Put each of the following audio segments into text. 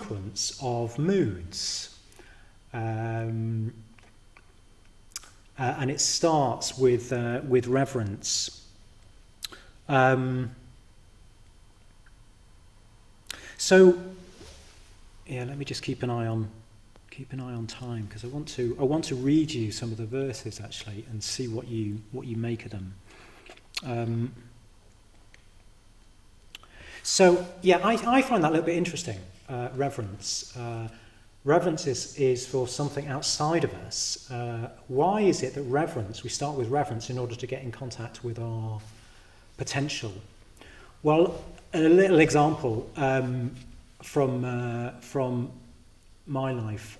sequence of moods. And it starts with reverence. So, yeah, let me just keep an eye on time, because I want to read you some of the verses actually and see what you make of them. So yeah, I find that a little bit interesting. Reverence. Reverence is for something outside of us. Why is it that we start with reverence in order to get in contact with our potential? Well, a little example from my life.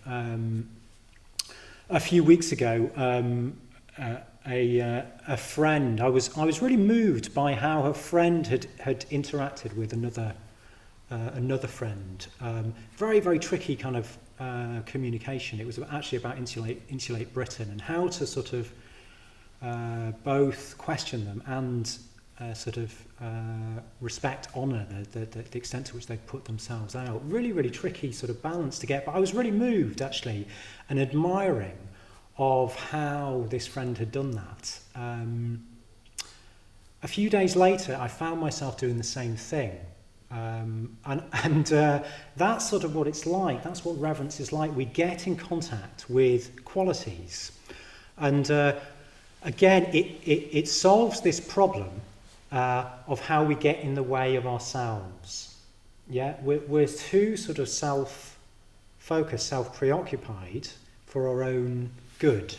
A few weeks ago, a friend, I was really moved by how her friend had interacted with another friend. Very, very tricky kind of communication. It was actually about Insulate Britain and how to sort of both question them and respect, honour the extent to which they put themselves out. Really, really tricky sort of balance to get. But I was really moved actually and admiring of how this friend had done that. A few days later, I found myself doing the same thing. And that's sort of what it's like. That's what reverence is like. We get in contact with qualities. And again, it solves this problem of how we get in the way of ourselves. Yeah, we're too sort of self-focused, self-preoccupied for our own good.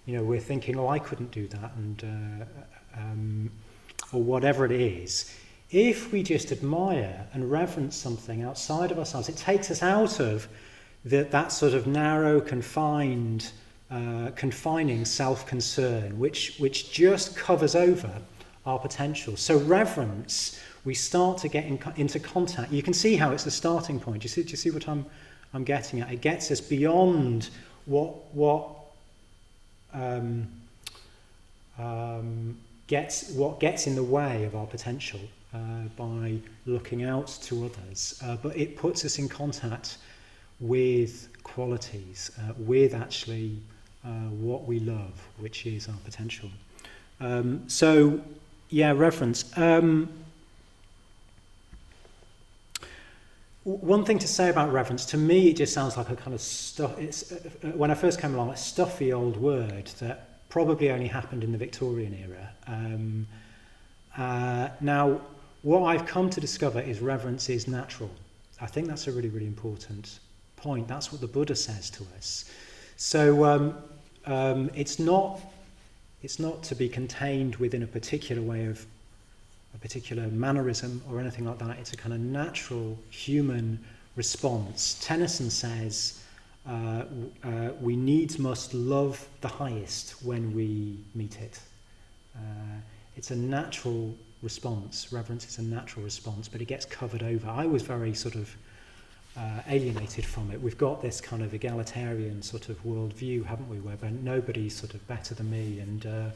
You know, we're thinking, oh, I couldn't do that, and or whatever it is. If we just admire and reverence something outside of ourselves, it takes us out of that sort of narrow, confining self-concern, which just covers over our potential. So reverence, we start to get into contact. You can see how it's a starting point. Do you see what I'm getting at? It gets us beyond what gets in the way of our potential by looking out to others. But it puts us in contact with qualities, with actually what we love, which is our potential. So, yeah, reverence. One thing to say about reverence, to me, it just sounds like a kind of stuff. It's when I first came along, a stuffy old word that probably only happened in the Victorian era. Now, what I've come to discover is reverence is natural. I think that's a really, really important point. That's what the Buddha says to us. So it's not to be contained within a particular way of a particular mannerism or anything like that. It's a kind of natural human response. Tennyson says, we needs must love the highest when we meet it. It's a natural response. Reverence is a natural response, but it gets covered over. I was very sort of alienated from it. We've got this kind of egalitarian sort of worldview, haven't we, where nobody's sort of better than me. And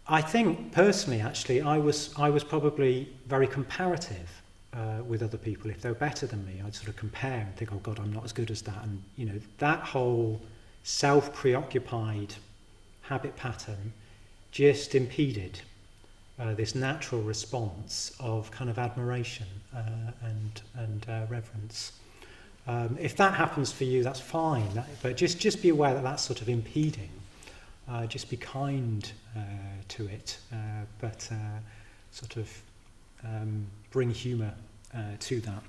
I think personally, actually, I was probably very comparative with other people. If they were better than me, I'd sort of compare and think, oh God, I'm not as good as that. And you know, that whole self-preoccupied habit pattern just impeded this natural response of kind of admiration and reverence. If that happens for you, that's fine. But just be aware that that's sort of impeding. Just be kind to it, but sort of bring humour to that.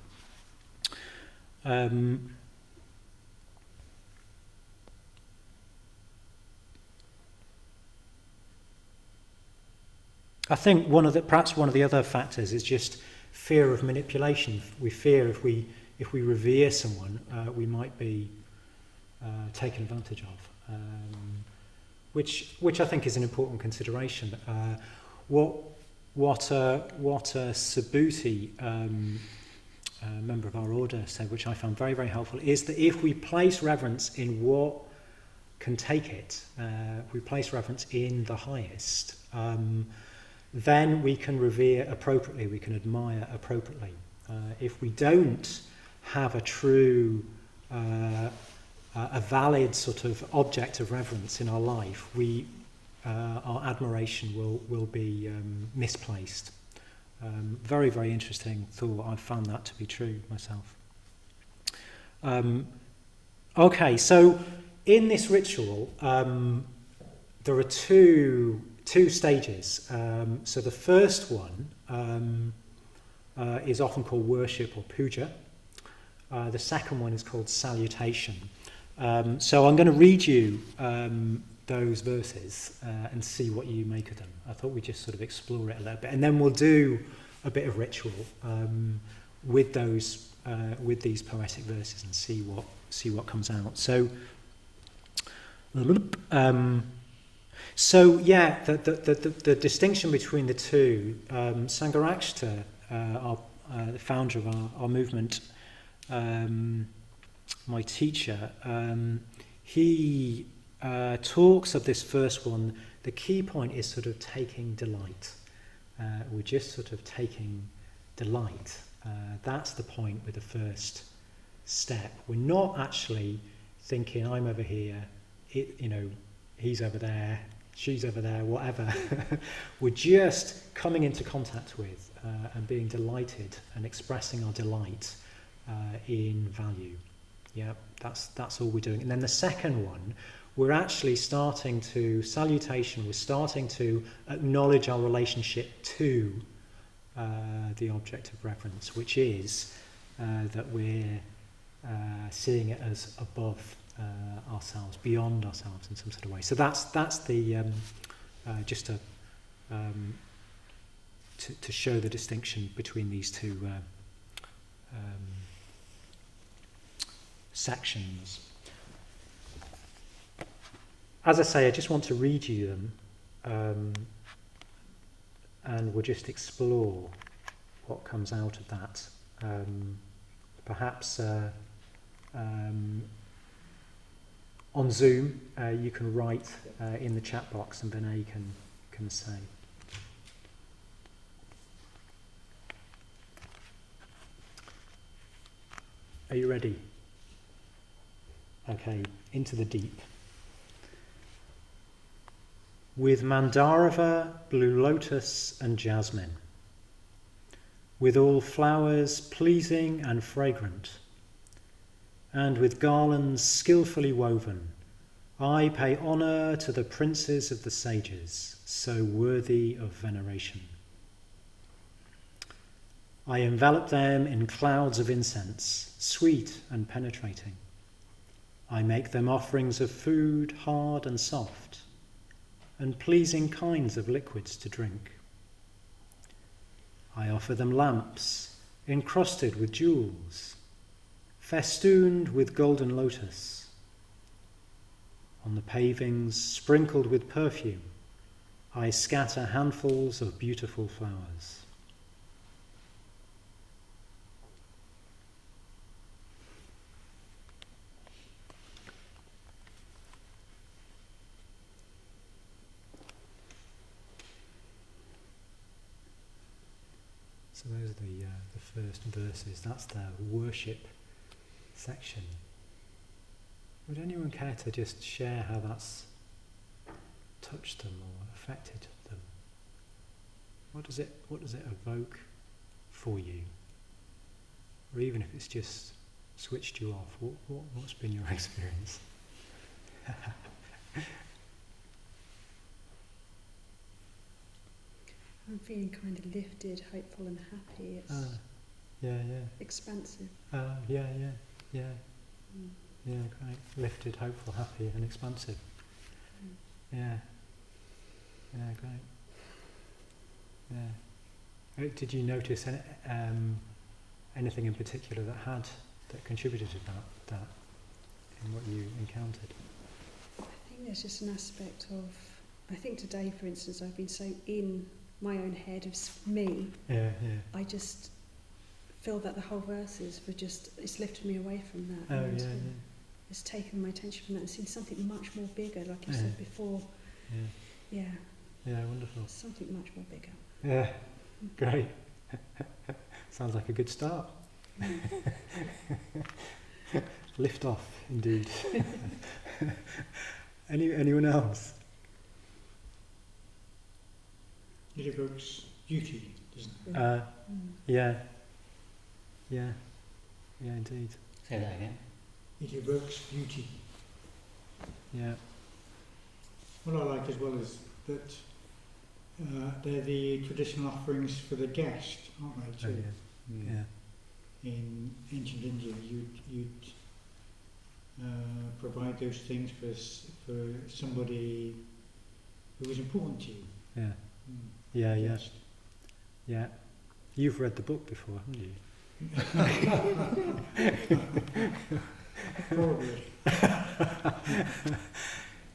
I think perhaps one of the other factors is just fear of manipulation. We fear if we revere someone, we might be taken advantage of. Which I think is an important consideration. What Subhuti, member of our order, said, which I found very, very helpful, is that if we place reverence in what can take it, we place reverence in the highest, then we can revere appropriately, we can admire appropriately. If we don't have a true, a valid sort of object of reverence in our life, our admiration will be misplaced. Very, very interesting thought. I've found that to be true myself. Okay, so in this ritual, there are two stages. So the first one is often called worship or puja. The second one is called salutation. So I'm going to read you those verses and see what you make of them. I thought we'd just sort of explore it a little bit, and then we'll do a bit of ritual with these poetic verses and see what comes out. So yeah, the distinction between the two, Sangha, the founder of our movement, my teacher, he talks of this first one. The key point is sort of taking delight. We're just sort of taking delight. That's the point with the first step. We're not actually thinking, I'm over here, he's over there, she's over there, whatever. We're just coming into contact with and being delighted and expressing our delight in value. Yeah, that's all we're doing. And then the second one, we're actually starting to, salutation, we're starting to acknowledge our relationship to the object of reverence, which is that we're seeing it as above ourselves, beyond ourselves in some sort of way. So that's the just to show the distinction between these two sections. As I say, I just want to read you them, and we'll just explore what comes out of that. Perhaps on Zoom, you can write in the chat box, and Benay can say. Are you ready? Okay, into the deep. With Mandarava, blue lotus and jasmine, with all flowers pleasing and fragrant, and with garlands skillfully woven, I pay honour to the princes of the sages, so worthy of veneration. I envelop them in clouds of incense, sweet and penetrating. I make them offerings of food, hard and soft, and pleasing kinds of liquids to drink. I offer them lamps encrusted with jewels, festooned with golden lotus. On the pavings, sprinkled with perfume, I scatter handfuls of beautiful flowers. So those are the first verses. That's the worship section. Would anyone care to just share how that's touched them or affected them? What does it evoke for you? Or even if it's just switched you off, what's been your experience? I'm feeling kind of lifted, hopeful and happy. It's expansive. Yeah, great. Lifted, hopeful, happy and expansive. Yeah, great. Yeah. Did you notice anything in particular that contributed to that in what you encountered? I think there's just an aspect of, I think today, for instance, I've been so in my own head of me. Yeah. I just feel that the whole verses were just, it's lifted me away from that. It's taken my attention from that and seen something much more bigger, like you said before. Yeah, wonderful. Something much more bigger. Yeah, great. Sounds like a good start. Lift off, indeed. Anyone else? It evokes beauty, doesn't it? Yeah, indeed. Say that again. It evokes beauty. Yeah. What I like as well is that they're the traditional offerings for the guest, aren't they? Oh, Too? yeah. In ancient India, you'd provide those things for somebody who was important to you. Yeah. Guest. Yeah. You've read the book before, haven't you? Probably.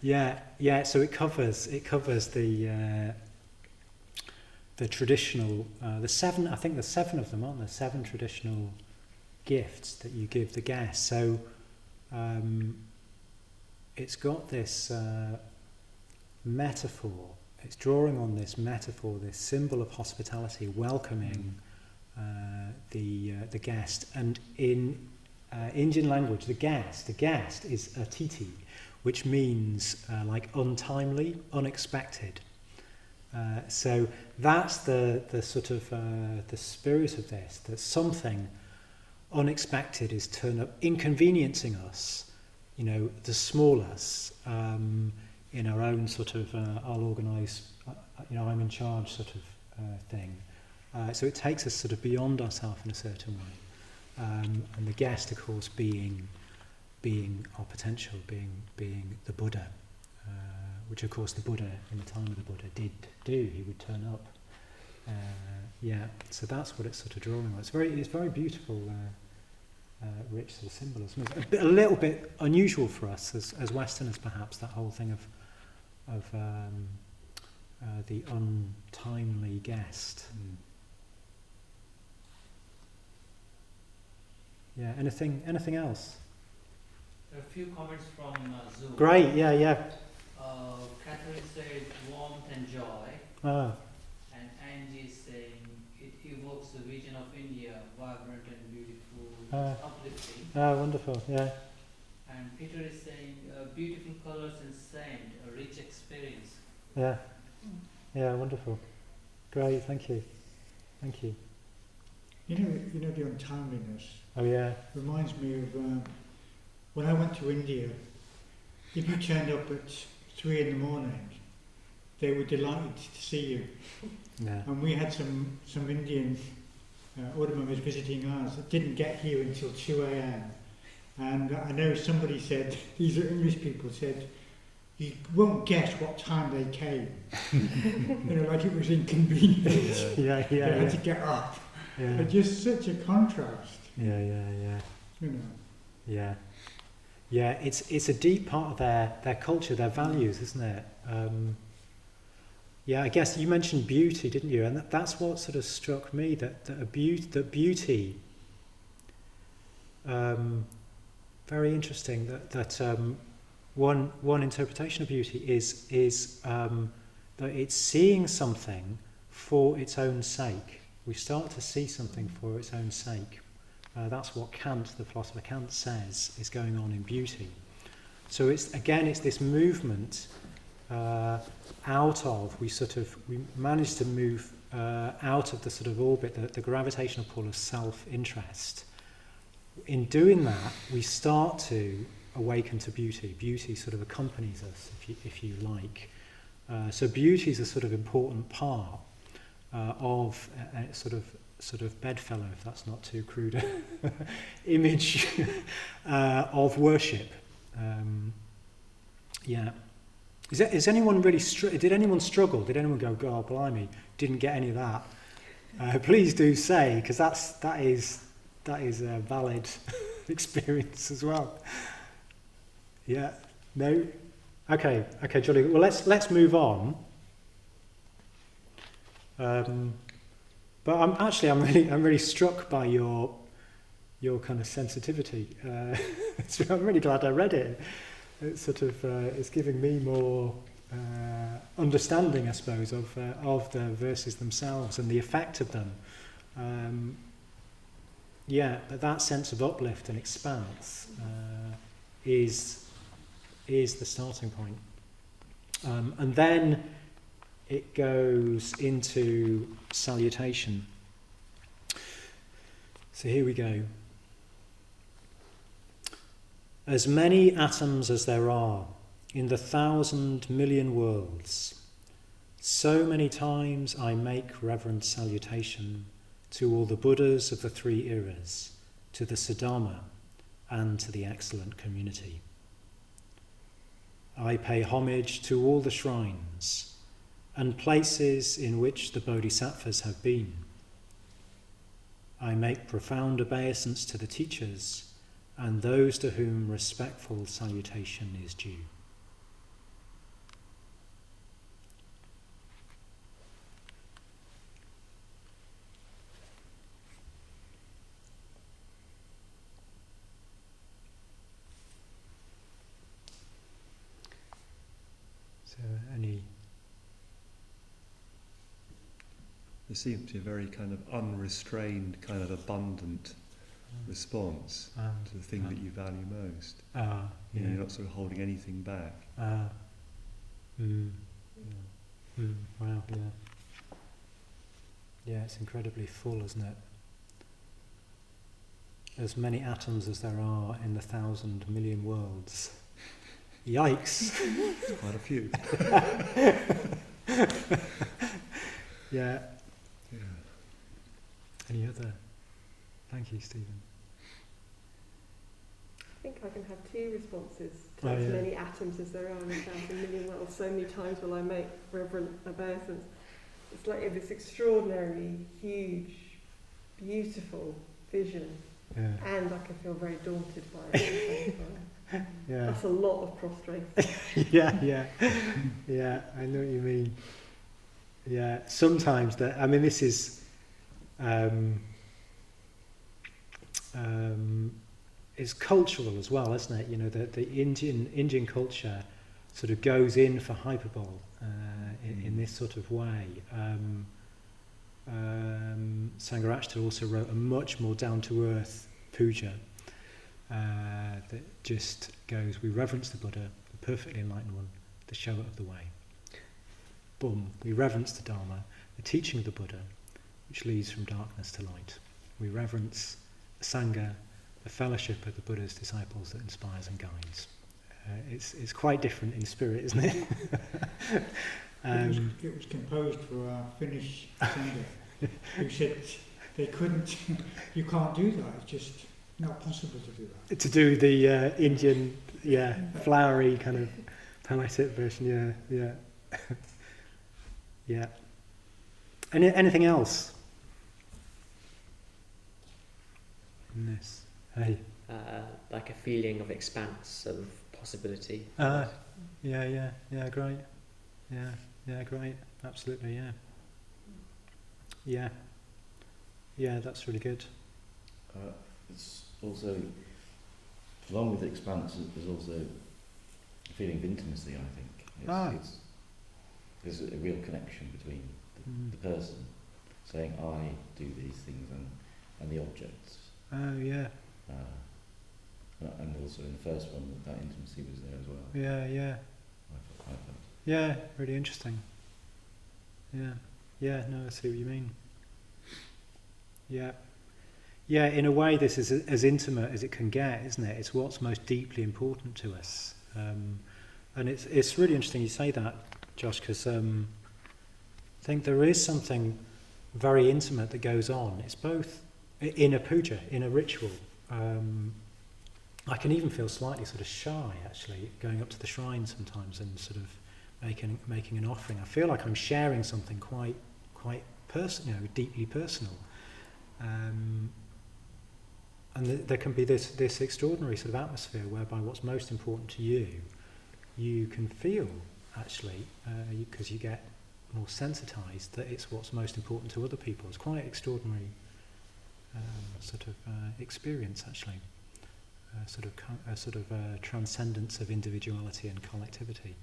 Yeah. So it covers the traditional the seven. I think there's 7 of them, aren't there? 7 traditional gifts that you give the guest. So it's got this metaphor. It's drawing on this metaphor, this symbol of hospitality, welcoming the guest. And in Indian language, the guest is atiti, which means like untimely, unexpected. So that's the sort of the spirit of this, that something unexpected is turned up, inconveniencing us, the small us, in our own sort of I'll organise, I'm in charge sort of thing. So it takes us sort of beyond ourselves in a certain way. And the guest, of course, being our potential, being the Buddha, which of course the Buddha, in the time of the Buddha, did do. He would turn up. So that's what it's sort of drawing on. It's very beautiful, rich sort of symbolism. A little bit unusual for us as Westerners, perhaps, that whole thing of the untimely guest. Yeah. Anything else? There are a few comments from Zoom. Great. Yeah. Catherine said warmth and joy. And Angie is saying it evokes the vision of India, vibrant and beautiful, uplifting. Wonderful. Yeah. And Peter is saying beautiful colors and scent, a rich experience. Yeah. Wonderful. Great. Thank you. You know the untimeliness. Oh yeah. Reminds me of when I went to India. If you turned up at 3 a.m, they were delighted to see you. Yeah. And we had some Indian order members visiting ours that didn't get here until 2 a.m. And I know somebody said, these are English people, said, you won't guess what time they came. Like it was inconvenient. Yeah. They had to get up. Yeah. But just such a contrast. Yeah. Yeah, it's a deep part of their culture, their values, isn't it? I guess you mentioned beauty, didn't you? And that's what sort of struck me, that beauty. Very interesting. That one interpretation of beauty is that it's seeing something for its own sake. We start to see something for its own sake. That's what the philosopher Kant, says is going on in beauty. So it's this movement out of, we manage to move out of the sort of orbit, the gravitational pull of self-interest. In doing that, we start to awaken to beauty. Beauty sort of accompanies us, if you like. So beauty is a sort of important part of a sort of bedfellow, if that's not too crude, image of worship. Is anyone really? Did anyone struggle? Did anyone go, God, blimey, didn't get any of that? Please do say, because that is a valid experience as well. Yeah. No. Okay, Julie. Well, let's move on. But I'm really struck by your kind of sensitivity. I'm really glad I read it. It's sort of it's giving me more understanding, I suppose, of the verses themselves and the effect of them. but that sense of uplift and expanse is the starting point. And then it goes into salutation. So here we go. As many atoms as there are in the 1,000 million worlds, so many times I make reverent salutation to all the Buddhas of the 3 eras, to the Siddharma, and to the excellent community. I pay homage to all the shrines and places in which the Bodhisattvas have been. I make profound obeisance to the teachers and those to whom respectful salutation is due. There seems to be a very kind of unrestrained, kind of abundant response to the thing that you value most. You're not sort of holding anything back. Wow, yeah. Yeah, it's incredibly full, isn't it? As many atoms as there are in the 1,000 million worlds. Yikes! Quite a few. Yeah. Any other? Thank you, Stephen. I think I can have 2 responses to as many atoms as there are in 1,000 million worlds. So many times will I make reverent obeisance. It's like this extraordinary, huge, beautiful vision, and I can feel very daunted by it at the same time. That's a lot of prostrate. Yeah, I know what you mean. Yeah, sometimes this is it's cultural as well, isn't it? You know, the Indian culture sort of goes in for hyperbole in this sort of way. Sangha also wrote a much more down-to-earth puja that just goes, we reverence the Buddha, the perfectly enlightened one, the shower of the way. Boom, we reverence the Dharma, the teaching of the Buddha, which leads from darkness to light. We reverence the Sangha, the fellowship of the Buddha's disciples that inspires and guides. It's quite different in spirit, isn't it? It was composed for our Finnish Sangha, who said they couldn't, you can't do that, it's just not possible to do that. To do the Indian, flowery kind of poetic version, yeah. Yeah. Anything else in this? Hey. Like a feeling of expanse, of possibility. Yeah, great. Yeah, great. Absolutely, yeah. Yeah, that's really good. It's also, along with expanse, there's also a feeling of intimacy, I think. There's a real connection between the person saying, I do these things, and the objects. Oh, yeah. And also in the first one, that intimacy was there as well. Yeah. I felt. Yeah, really interesting. Yeah, no, I see what you mean. Yeah, in a way this is as intimate as it can get, isn't it? It's what's most deeply important to us. And it's really interesting you say that, Josh, because I think there is something very intimate that goes on. It's both in a puja, in a ritual. I can even feel slightly sort of shy, actually, going up to the shrine sometimes and sort of making an offering. I feel like I'm sharing something quite personal, deeply personal. And there can be this extraordinary sort of atmosphere whereby what's most important to you can feel, actually, because you get more sensitized that it's what's most important to other people. It's quite extraordinary sort of experience, actually. A sort of transcendence of individuality and collectivity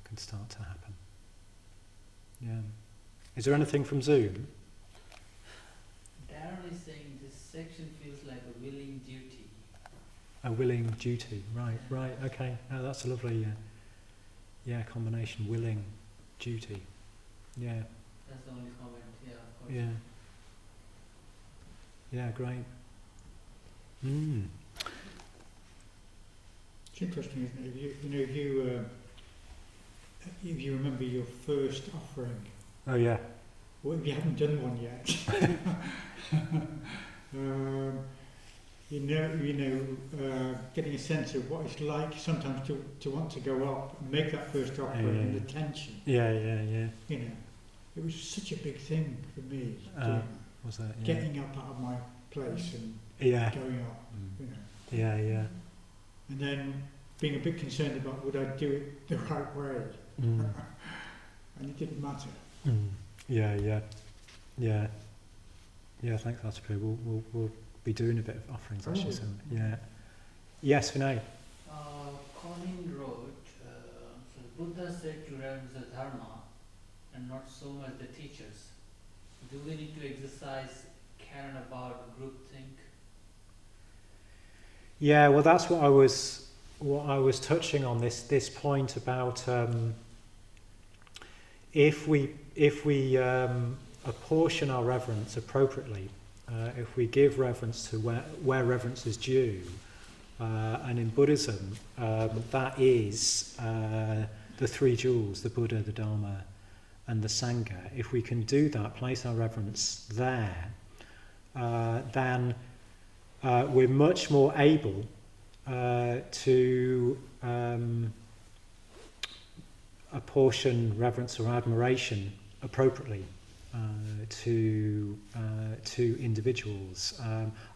can start to happen. Yeah. Is there anything from Zoom? Darren is saying this section feels like a willing duty. A willing duty, right, okay. That's a lovely, combination. Willing, duty, yeah. That's the only comment, yeah, of course. Yeah, great. It's interesting, isn't it? If you remember your first offering. Oh yeah. Well, if you haven't done one yet. Getting a sense of what it's like sometimes to want to go up and make that first offering and the tension. Yeah. You know, it was such a big thing for me. Was that? Yeah. Getting up out of my place and going up. You know. Yeah. And then being a bit concerned about would I do it the right way, and it didn't matter. Yeah. Thanks, that's true. We'll be doing a bit of offerings actually. So, yeah. Yes, Vinay. Colin wrote, so Buddha said to reverence the dharma and not so much the teachers. Do we need to exercise caring about groupthink? Yeah, well, that's what I was touching on. This point about if we apportion our reverence appropriately, if we give reverence to where reverence is due, and in Buddhism that is the three jewels, the Buddha, the Dharma and the Sangha. If we can do that, place our reverence there, then we're much more able to apportion reverence or admiration appropriately to individuals.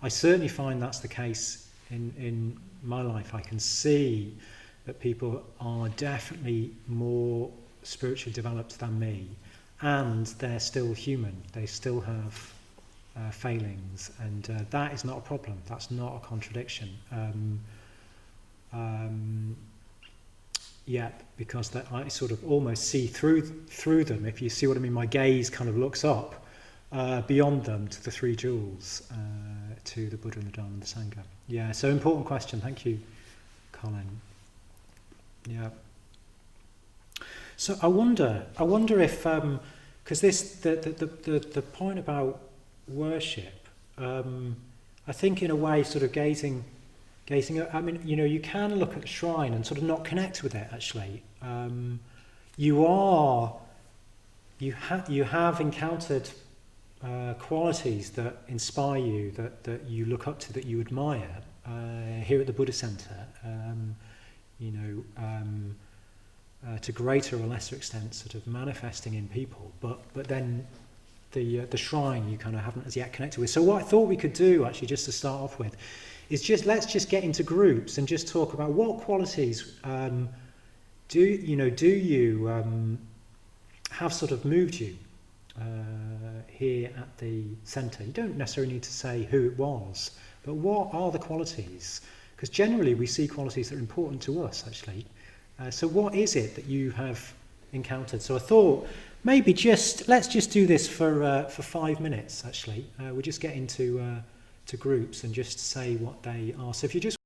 I certainly find that's the case in my life. I can see that people are definitely more spiritually developed than me, and they're still human. They still have failings, and that is not a problem. That's not a contradiction. Because I sort of almost see through them, if you see what I mean. My gaze kind of looks up beyond them to the three jewels, to the Buddha and the Dharma and the Sangha. Yeah, so important question. Thank you, Colin. Yeah. So I wonder if because the point about worship, I think in a way sort of gazing. I mean, you can look at the shrine and sort of not connect with it. Actually, you have encountered qualities that inspire you, that you look up to, that you admire. Here at the Buddha Centre, to greater or lesser extent, sort of manifesting in people. But then the shrine you kind of haven't as yet connected with. So what I thought we could do, actually, just to start off with, is let's just get into groups and just talk about what qualities do you have sort of moved you here at the centre. You don't necessarily need to say who it was, but what are the qualities? Because generally we see qualities that are important to us, actually. So what is it that you have encountered? So I thought maybe let's just do this for 5 minutes. Actually, we'll just get into to groups and just say what they are. So if you just